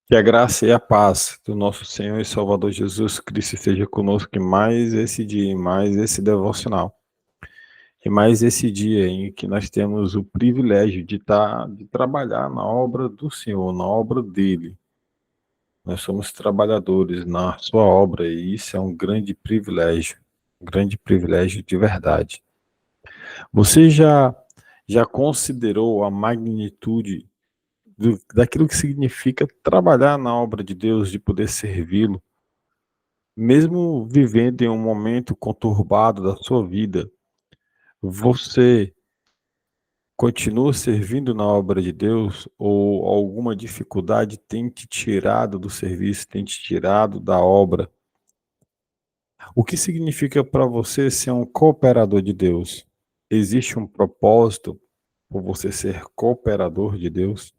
Que a graça e a paz do nosso Senhor e Salvador Jesus Cristo esteja conosco em mais esse dia, em mais esse devocional, e mais esse dia em que nós temos o privilégio de trabalhar na obra do Senhor, na obra dele. Nós somos trabalhadores na sua obra e isso é um grande privilégio de verdade. Você já considerou a magnitude daquilo que significa trabalhar na obra de Deus, de poder servi-lo? Mesmo vivendo em um momento conturbado da sua vida, você continua servindo na obra de Deus ou alguma dificuldade tem te tirado do serviço, tem te tirado da obra? O que significa para você ser um cooperador de Deus? Existe um propósito por você ser cooperador de Deus?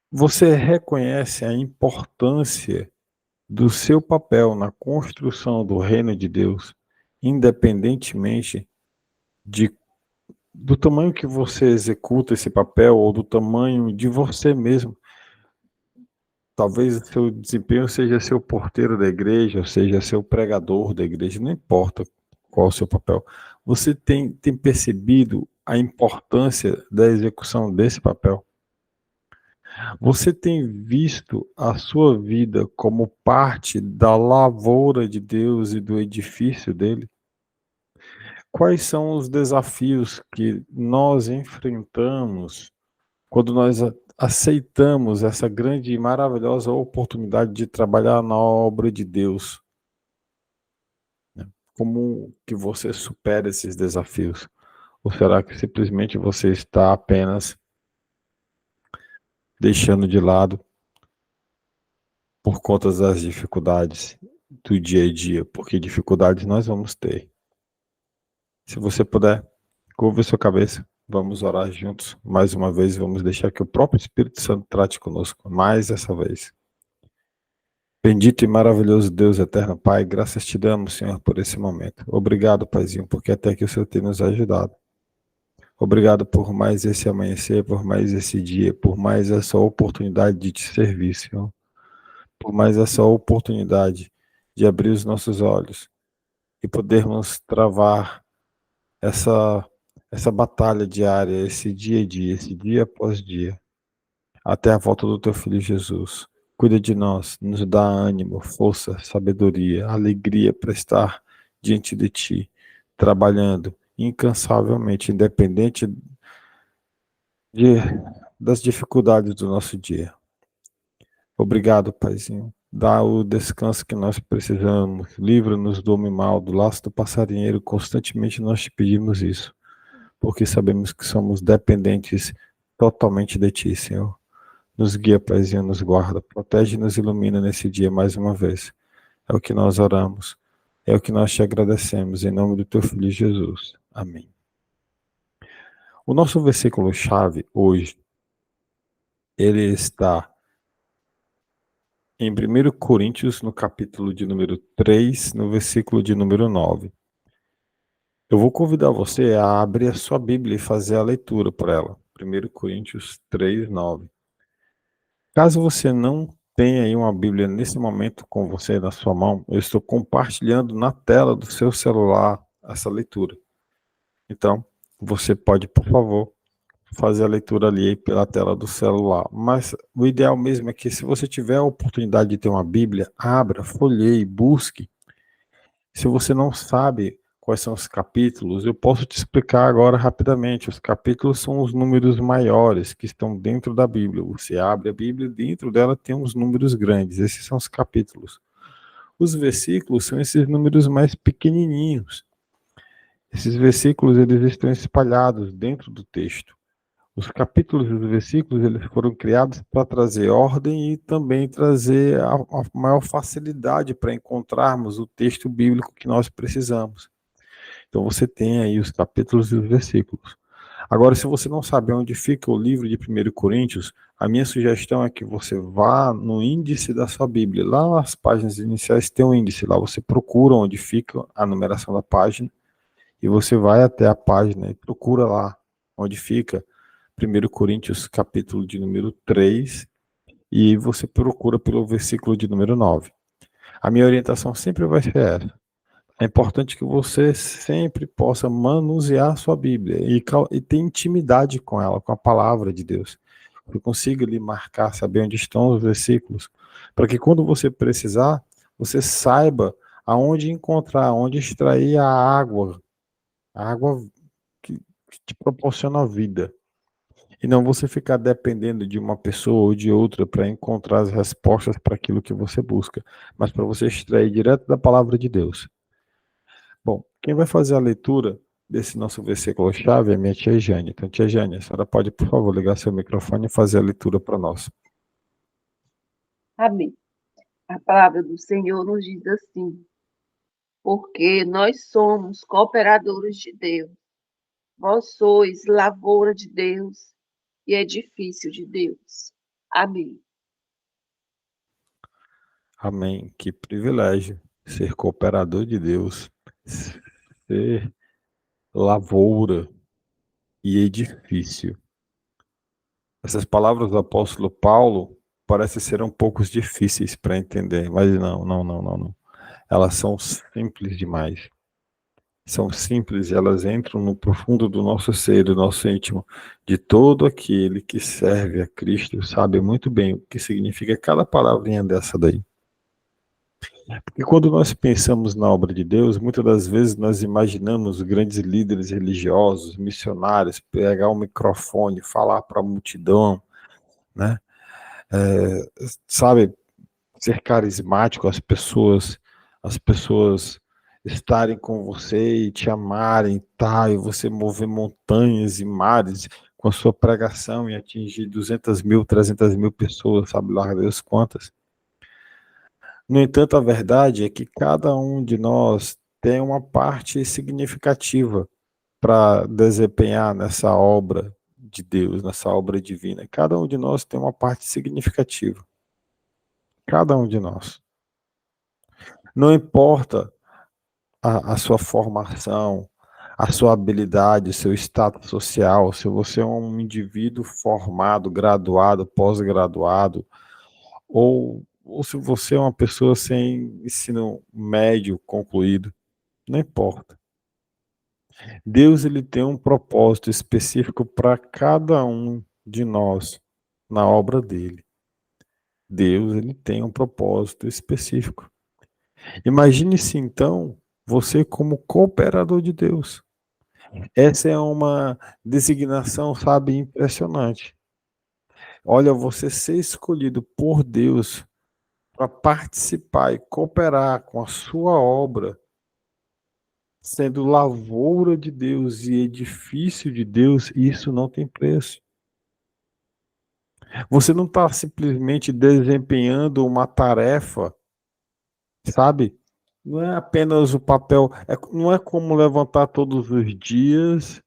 Você reconhece a importância do seu papel na construção do reino de Deus, independentemente de do tamanho que você executa esse papel ou do tamanho de você mesmo. Talvez o seu desempenho seja ser o porteiro da igreja, ou seja, ser o pregador da igreja, não importa qual é o seu papel. Você tem percebido a importância da execução desse papel? Você tem visto a sua vida como parte da lavoura de Deus e do edifício dele? Quais são os desafios que nós enfrentamos quando nós aceitamos essa grande e maravilhosa oportunidade de trabalhar na obra de Deus? Como que você supera esses desafios? Ou será que simplesmente você está apenas deixando de lado por conta das dificuldades do dia a dia? Porque dificuldades nós vamos ter. Se você puder, curva sua cabeça. Vamos orar juntos mais uma vez. Vamos deixar que o próprio Espírito Santo trate conosco mais essa vez. Bendito e maravilhoso Deus eterno, Pai, graças te damos, Senhor, por esse momento. Obrigado, Paizinho, porque até que o Senhor tem nos ajudado. Obrigado por mais esse amanhecer, por mais esse dia, por mais essa oportunidade de te servir, Senhor. Por mais essa oportunidade de abrir os nossos olhos e podermos travar essa, essa batalha diária, esse dia a dia, esse dia após dia, até a volta do teu Filho Jesus. Cuida de nós, nos dá ânimo, força, sabedoria, alegria para estar diante de Ti, trabalhando incansavelmente, independente de, das dificuldades do nosso dia. Obrigado, Paizinho. Dá o descanso que nós precisamos. Livra-nos do homem mal, do laço do passarinheiro. Constantemente nós te pedimos isso, porque sabemos que somos dependentes totalmente de Ti, Senhor. Nos guia, Paizinho, nos guarda, protege e nos ilumina nesse dia mais uma vez. É o que nós oramos, é o que nós te agradecemos, em nome do Teu Filho Jesus. Amém. O nosso versículo-chave hoje, ele está em 1 Coríntios, no capítulo de número 3, no versículo de número 9. Eu vou convidar você a abrir a sua Bíblia e fazer a leitura por ela. 1 Coríntios 3, 9. Caso você não tenha aí uma Bíblia nesse momento com você na sua mão, eu estou compartilhando na tela do seu celular essa leitura. Então, você pode, por favor, fazer a leitura ali pela tela do celular. Mas o ideal mesmo é que, se você tiver a oportunidade de ter uma Bíblia, abra, folheie, busque. Se você não sabe quais são os capítulos, eu posso te explicar agora rapidamente. Os capítulos são os números maiores que estão dentro da Bíblia. Você abre a Bíblia, dentro dela tem uns números grandes. Esses são os capítulos. Os versículos são esses números mais pequenininhos. Esses versículos, eles estão espalhados dentro do texto. Os capítulos e os versículos, eles foram criados para trazer ordem e também trazer a maior facilidade para encontrarmos o texto bíblico que nós precisamos. Então você tem aí os capítulos e os versículos. Agora, se você não sabe onde fica o livro de 1 Coríntios, a minha sugestão é que você vá no índice da sua Bíblia. Lá nas páginas iniciais tem um índice, lá você procura onde fica a numeração da página e você vai até a página e procura lá onde fica 1 Coríntios capítulo de número 3 e você procura pelo versículo de número 9. A minha orientação sempre vai ser essa. É importante que você sempre possa manusear a sua Bíblia e ter intimidade com ela, com a palavra de Deus. Que consiga lhe marcar, saber onde estão os versículos, para que quando você precisar, você saiba aonde encontrar, onde extrair a água que te proporciona a vida. E não você ficar dependendo de uma pessoa ou de outra para encontrar as respostas para aquilo que você busca, mas para você extrair direto da palavra de Deus. Bom, quem vai fazer a leitura desse nosso versículo-chave é minha tia Jane. Então, tia Jane, a senhora pode, por favor, ligar seu microfone e fazer a leitura para nós. Amém. A palavra do Senhor nos diz assim: porque nós somos cooperadores de Deus. Vós sois lavoura de Deus e edifício de Deus. Amém. Amém. Que privilégio ser cooperador de Deus, ser lavoura e edifício. Essas palavras do apóstolo Paulo parecem ser um pouco difíceis para entender, mas não. Elas são simples demais. São simples e elas entram no profundo do nosso ser, do nosso íntimo, de todo aquele que serve a Cristo, sabe muito bem o que significa cada palavrinha dessa daí. Porque quando nós pensamos na obra de Deus, muitas das vezes nós imaginamos grandes líderes religiosos, missionários, pegar o microfone, falar para a multidão, né? Sabe, ser carismático, as pessoas estarem com você e te amarem, tá? E você mover montanhas e mares com a sua pregação e atingir 200 mil, 300 mil pessoas, sabe lá Deus quantas. No entanto, a verdade é que cada um de nós tem uma parte significativa para desempenhar nessa obra de Deus, nessa obra divina. Cada um de nós tem uma parte significativa. Cada um de nós. Não importa a sua formação, a sua habilidade, o seu status social, se você é um indivíduo formado, graduado, pós-graduado, ou se você é uma pessoa sem ensino médio concluído, não importa. Deus ele tem um propósito específico para cada um de nós na obra dele. Deus ele tem um propósito específico. Imagine-se então você como cooperador de Deus. Essa é uma designação, sabe, impressionante. Olha, você ser escolhido por Deus para participar e cooperar com a sua obra, sendo lavoura de Deus e edifício de Deus, isso não tem preço. Você não está simplesmente desempenhando uma tarefa, sabe? Não é apenas o papel, não é como levantar todos os dias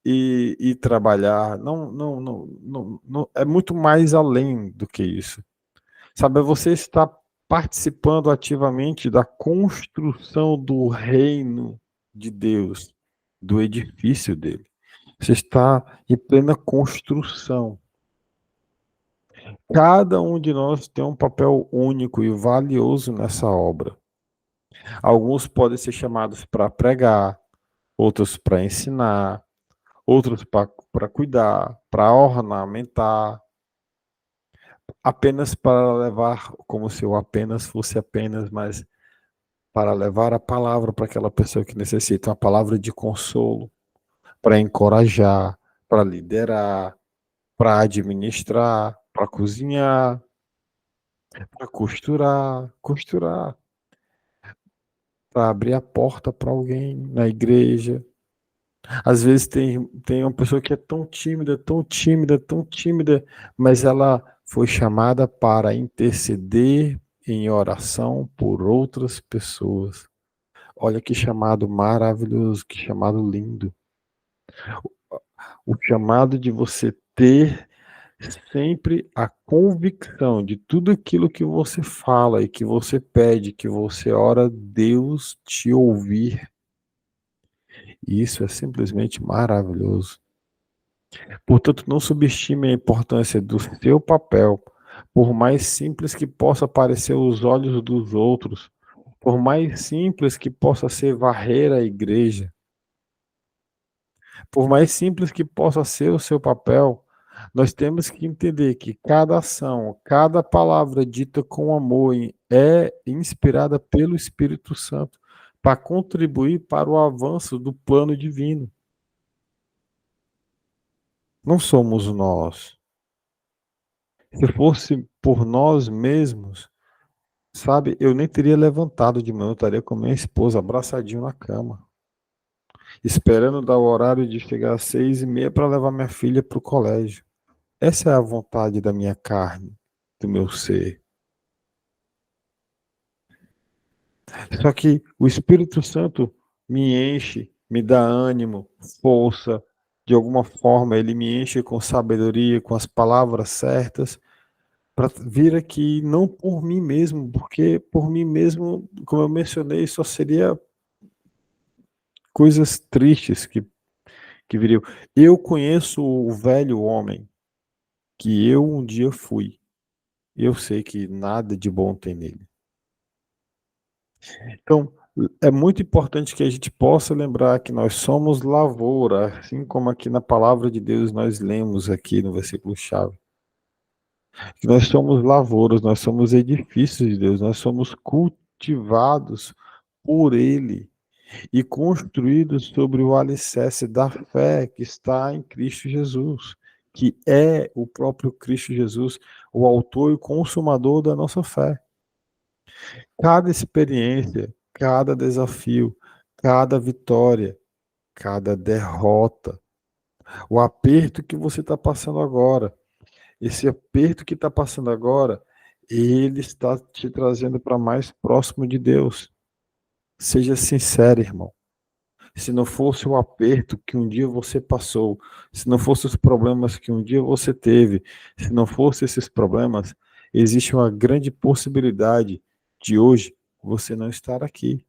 e trabalhar. Não, é muito mais além do que isso. Sabe, você está participando ativamente da construção do reino de Deus, do edifício dele. Você está em plena construção. Cada um de nós tem um papel único e valioso nessa obra. Alguns podem ser chamados para pregar, outros para ensinar, outros para cuidar, para ornamentar, apenas para levar, como se o apenas fosse apenas, mas para levar a palavra para aquela pessoa que necessita, uma palavra de consolo, para encorajar, para liderar, para administrar, para cozinhar, para costurar, para abrir a porta para alguém na igreja. Às vezes tem uma pessoa que é tão tímida, tão tímida, tão tímida, mas ela foi chamada para interceder em oração por outras pessoas. Olha que chamado maravilhoso, que chamado lindo. O chamado de você ter sempre a convicção de tudo aquilo que você fala e que você pede, que você ora, Deus te ouvir. Isso é simplesmente maravilhoso. Portanto, não subestime a importância do seu papel Por mais simples que possa parecer aos olhos dos outros, por mais simples que possa ser varrer a igreja, por mais simples que possa ser o seu papel, nós temos que entender que cada ação, cada palavra dita com amor é inspirada pelo Espírito Santo para contribuir para o avanço do plano divino. Não somos nós. Se fosse por nós mesmos, sabe, eu nem teria levantado de manhã, eu estaria com minha esposa abraçadinho na cama, esperando dar o horário de chegar às 6:30 para levar minha filha para o colégio. Essa é a vontade da minha carne, do meu ser. Só que o Espírito Santo me enche, me dá ânimo, força, de alguma forma ele me enche com sabedoria, com as palavras certas, para vir aqui, não por mim mesmo, porque por mim mesmo, como eu mencionei, só seria coisas tristes que viriam. Eu conheço o velho homem que eu um dia fui. Eu sei que nada de bom tem nele. Então, é muito importante que a gente possa lembrar que nós somos lavoura, assim como aqui na palavra de Deus nós lemos aqui no versículo-chave. Que nós somos lavouras, nós somos edifícios de Deus, nós somos cultivados por Ele e construídos sobre o alicerce da fé que está em Cristo Jesus, que é o próprio Cristo Jesus, o autor e consumador da nossa fé. Cada experiência, cada desafio, cada vitória, cada derrota, o aperto que você está passando agora, esse aperto que está passando agora, ele está te trazendo para mais próximo de Deus. Seja sincero, irmão. Se não fosse o aperto que um dia você passou, se não fossem os problemas que um dia você teve, se não fossem esses problemas, existe uma grande possibilidade de hoje você não estar aqui.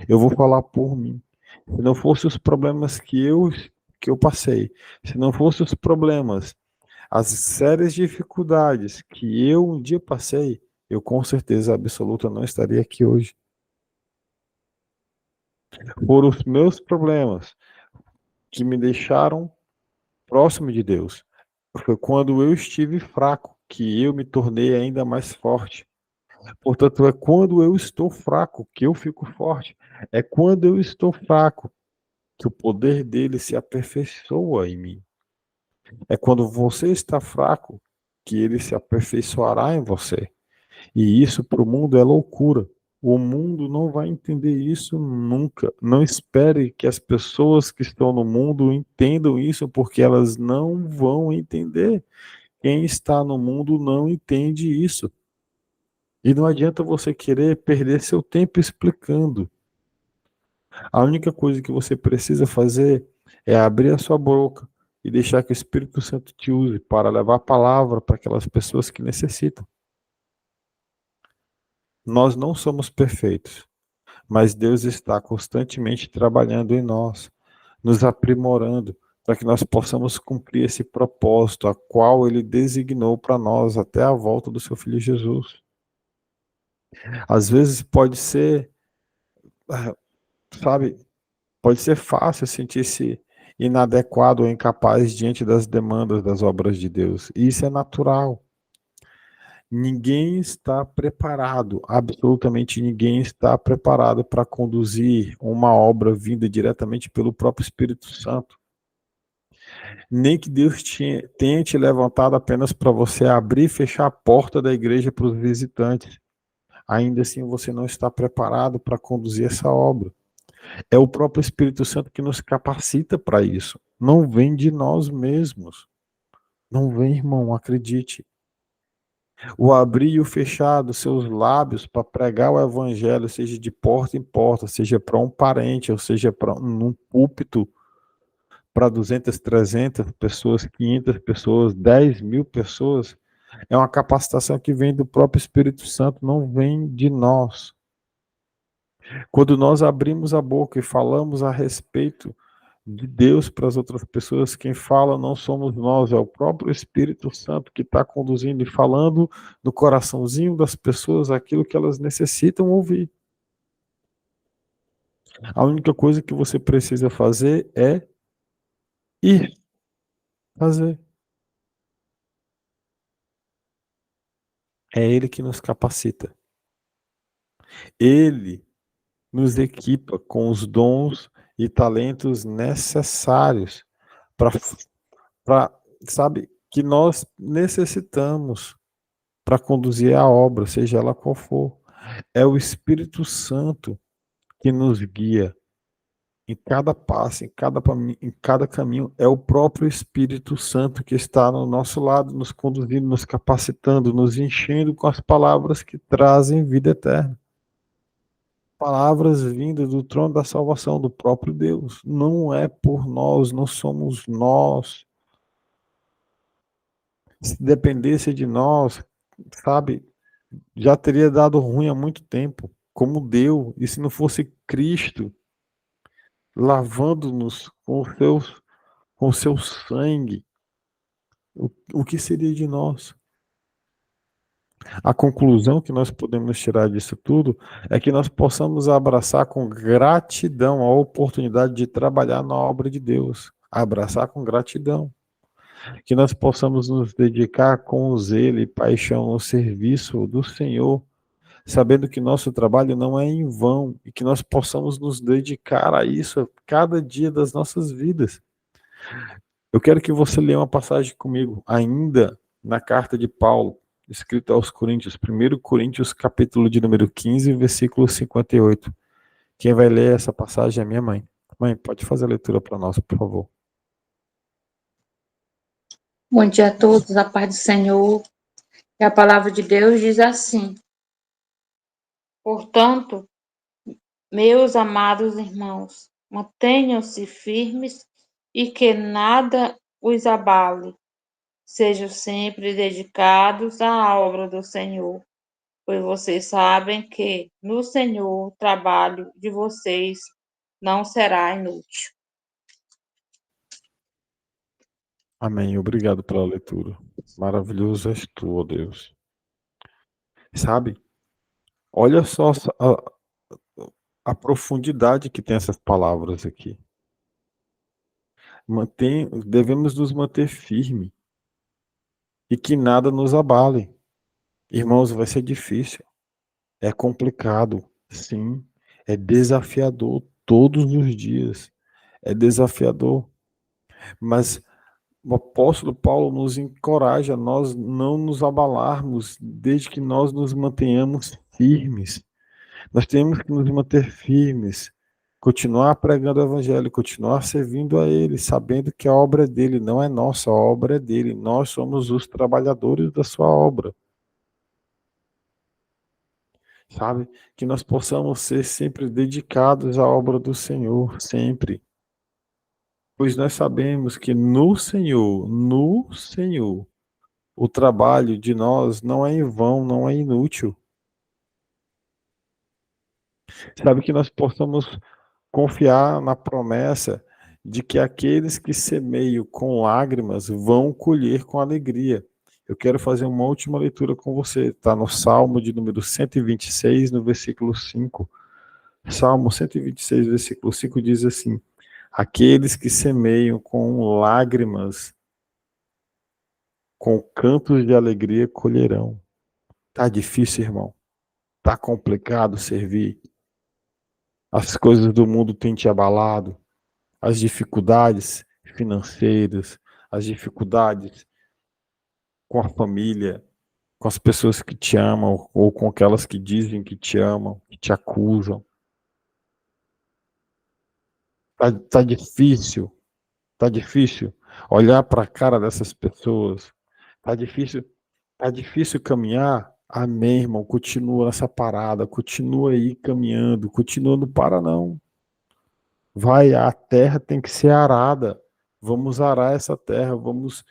Eu vou falar por mim. Se não fossem os problemas que eu passei, se não fossem os problemas, as sérias dificuldades que eu um dia passei, eu com certeza absoluta não estaria aqui hoje. Por os meus problemas que me deixaram próximo de Deus. Foi quando eu estive fraco que eu me tornei ainda mais forte. Portanto, é quando eu estou fraco que eu fico forte. É quando eu estou fraco que o poder dele se aperfeiçoa em mim. É quando você está fraco que ele se aperfeiçoará em você. E isso para o mundo é loucura. O mundo não vai entender isso nunca. Não espere que as pessoas que estão no mundo entendam isso, porque elas não vão entender. Quem está no mundo não entende isso. E não adianta você querer perder seu tempo explicando. A única coisa que você precisa fazer é abrir a sua boca e deixar que o Espírito Santo te use para levar a palavra para aquelas pessoas que necessitam. Nós não somos perfeitos, mas Deus está constantemente trabalhando em nós, nos aprimorando, para que nós possamos cumprir esse propósito, a qual Ele designou para nós até a volta do seu Filho Jesus. Às vezes pode ser, sabe, pode ser fácil sentir-se inadequado ou incapaz diante das demandas das obras de Deus. E isso é natural. Ninguém está preparado, absolutamente ninguém está preparado para conduzir uma obra vinda diretamente pelo próprio Espírito Santo. Nem que Deus tenha te levantado apenas para você abrir e fechar a porta da igreja para os visitantes. Ainda assim, você não está preparado para conduzir essa obra. É o próprio Espírito Santo que nos capacita para isso. Não vem de nós mesmos. Não vem, irmão, acredite. O abrir e o fechar dos seus lábios para pregar o evangelho, seja de porta em porta, seja para um parente, ou seja para num púlpito para 200, 300 pessoas, 500 pessoas, 10.000 pessoas, é uma capacitação que vem do próprio Espírito Santo, não vem de nós. Quando nós abrimos a boca e falamos a respeito de Deus para as outras pessoas. Quem fala não somos nós, é o próprio Espírito Santo que está conduzindo e falando no coraçãozinho das pessoas aquilo que elas necessitam ouvir. A única coisa que você precisa fazer é ir fazer. É Ele que nos capacita. Ele nos equipa com os dons e talentos necessários para, sabe, que nós necessitamos para conduzir a obra, seja ela qual for. É o Espírito Santo que nos guia em cada passo, em cada caminho. É o próprio Espírito Santo que está no nosso lado, nos conduzindo, nos capacitando, nos enchendo com as palavras que trazem vida eterna. Palavras vindas do trono da salvação do próprio Deus. Não é por nós, não somos nós. Se dependesse de nós, sabe, já teria dado ruim há muito tempo, como deu. E se não fosse Cristo lavando-nos com o seu sangue, o que seria de nós? A conclusão que nós podemos tirar disso tudo é que nós possamos abraçar com gratidão a oportunidade de trabalhar na obra de Deus. Abraçar com gratidão. Que nós possamos nos dedicar com zelo e paixão no serviço do Senhor, sabendo que nosso trabalho não é em vão e que nós possamos nos dedicar a isso cada dia das nossas vidas. Eu quero que você leia uma passagem comigo, ainda na carta de Paulo, escrita aos Coríntios, 1 Coríntios, capítulo de número 15, versículo 58. Quem vai ler essa passagem é minha mãe. Mãe, pode fazer a leitura para nós, por favor. Bom dia a todos, a paz do Senhor. E a palavra de Deus diz assim: portanto, meus amados irmãos, mantenham-se firmes e que nada os abale. Sejam sempre dedicados à obra do Senhor, pois vocês sabem que no Senhor o trabalho de vocês não será inútil. Amém. Obrigado pela leitura. Maravilhoso és tu, ó Deus. Sabe? Olha só a profundidade que tem essas palavras aqui. Devemos nos manter firmes e que nada nos abale. Irmãos, vai ser difícil. É complicado, sim. É desafiador todos os dias. É desafiador. Mas o apóstolo Paulo nos encoraja a nós não nos abalarmos, desde que nós nos mantenhamos firmes. Nós temos que nos manter firmes, continuar pregando o evangelho, continuar servindo a ele, sabendo que a obra é dele, não é nossa, a obra é dele. Nós somos os trabalhadores da sua obra. Sabe? Que nós possamos ser sempre dedicados à obra do Senhor, sempre. Pois nós sabemos que no Senhor, o trabalho de nós não é em vão, não é inútil. Sabe, que nós possamos confiar na promessa de que aqueles que semeiam com lágrimas vão colher com alegria. Eu quero fazer uma última leitura com você. Está no Salmo de número 126, no versículo 5. Salmo 126, versículo 5 diz assim: aqueles que semeiam com lágrimas, com cantos de alegria colherão. Tá difícil, irmão. Tá complicado servir. As coisas do mundo têm te abalado. As dificuldades financeiras, as dificuldades com a família, com as pessoas que te amam ou com aquelas que dizem que te amam, que te acusam. Tá difícil. Tá difícil olhar para a cara dessas pessoas. Tá difícil caminhar. Amém, irmão. Continua nessa parada, continua aí caminhando, continua, não para não. Vai, a terra tem que ser arada. Vamos arar essa terra, vamos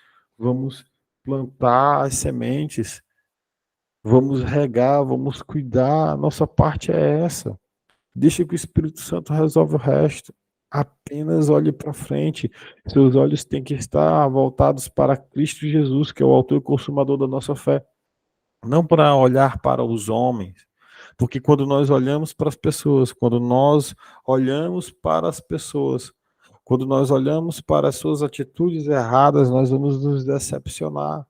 plantar as sementes, vamos regar, vamos cuidar. A nossa parte é essa. Deixa que o Espírito Santo resolve o resto. Apenas olhe para frente. Seus olhos têm que estar voltados para Cristo Jesus, que é o autor e consumador da nossa fé. Não para olhar para os homens. Porque quando nós olhamos para as pessoas, quando nós olhamos para as pessoas, quando nós olhamos para as suas atitudes erradas, nós vamos nos decepcionar.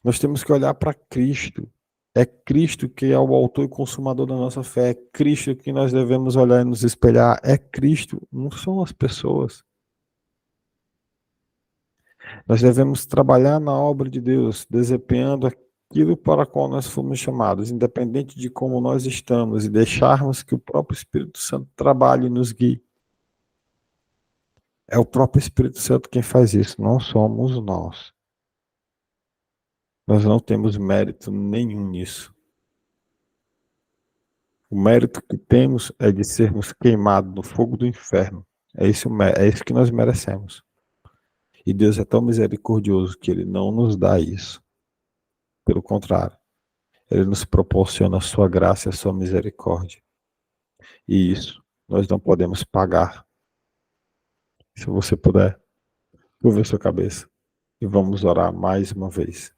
Nós temos que olhar para Cristo. É Cristo que é o autor e consumador da nossa fé. É Cristo que nós devemos olhar e nos espelhar. É Cristo, não são as pessoas. Nós devemos trabalhar na obra de Deus, desempenhando aquilo para o qual nós fomos chamados, independente de como nós estamos, e deixarmos que o próprio Espírito Santo trabalhe e nos guie. É o próprio Espírito Santo quem faz isso, não somos nós. Nós não temos mérito nenhum nisso. O mérito que temos é de sermos queimados no fogo do inferno. É isso que nós merecemos. E Deus é tão misericordioso que Ele não nos dá isso. Pelo contrário, Ele nos proporciona a sua graça e a sua misericórdia. E isso nós não podemos pagar. Se você puder, curva sua cabeça e vamos orar mais uma vez.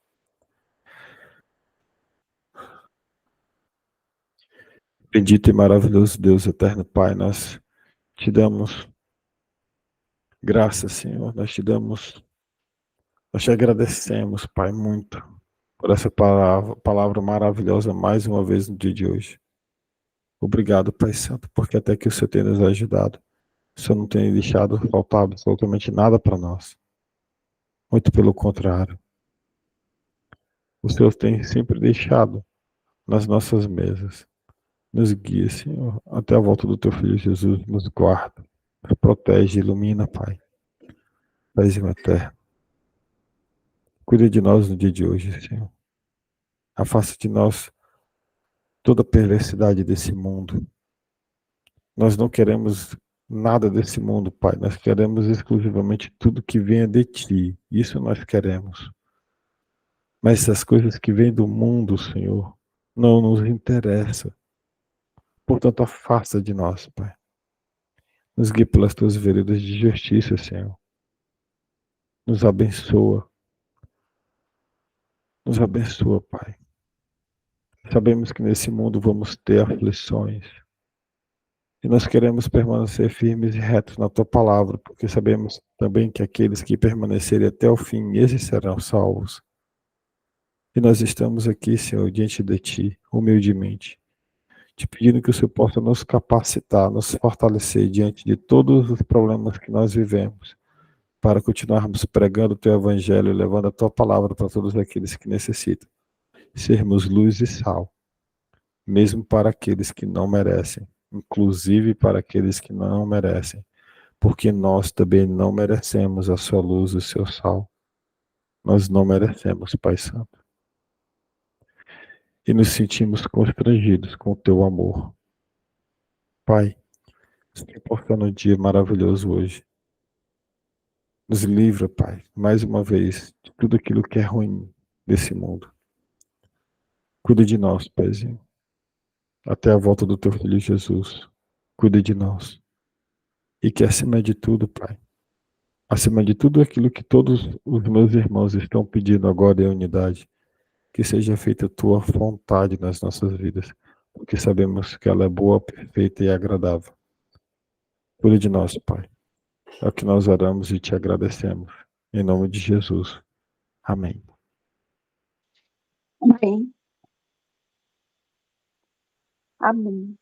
Bendito e maravilhoso Deus, eterno Pai, nós te damos graças, Senhor. Nós te agradecemos, Pai, muito por essa palavra maravilhosa mais uma vez no dia de hoje. Obrigado, Pai Santo, porque até que o Senhor tenha nos ajudado. O Senhor não tem deixado faltar absolutamente nada para nós. Muito pelo contrário. O Senhor tem sempre deixado nas nossas mesas. Nos guia, Senhor, até a volta do Teu Filho Jesus. Nos guarda, nos protege, ilumina, Pai. Paizinho eterno. Cuida de nós no dia de hoje, Senhor. Afasta de nós toda a perversidade desse mundo. Nós não queremos nada desse mundo, Pai. Nós queremos exclusivamente tudo que venha de Ti. Isso nós queremos. Mas essas coisas que vêm do mundo, Senhor, não nos interessam. Portanto, afasta de nós, Pai. Nos guie pelas Tuas veredas de justiça, Senhor. Nos abençoa. Nos abençoa, Pai. Sabemos que nesse mundo vamos ter aflições. E nós queremos permanecer firmes e retos na Tua palavra, porque sabemos também que aqueles que permanecerem até o fim, esses serão salvos. E nós estamos aqui, Senhor, diante de Ti, humildemente, te pedindo que o Senhor possa nos capacitar, nos fortalecer diante de todos os problemas que nós vivemos, para continuarmos pregando o Teu Evangelho e levando a Tua palavra para todos aqueles que necessitam. Sermos luz e sal, mesmo para aqueles que não merecem, inclusive para aqueles que não merecem, porque nós também não merecemos a Sua luz e o Seu sal. Nós não merecemos, Pai Santo. E nos sentimos constrangidos com o Teu amor. Pai, nos proporciona um dia maravilhoso hoje. Nos livra, Pai, mais uma vez, de tudo aquilo que é ruim desse mundo. Cuida de nós, Paizinho. Até a volta do Teu Filho Jesus. Cuida de nós. E que acima de tudo, Pai, acima de tudo aquilo que todos os meus irmãos estão pedindo agora em unidade, que seja feita a Tua vontade nas nossas vidas, porque sabemos que ela é boa, perfeita e agradável. Cuida de nós, Pai. É o que nós oramos e te agradecemos. Em nome de Jesus. Amém. Amém. Amém.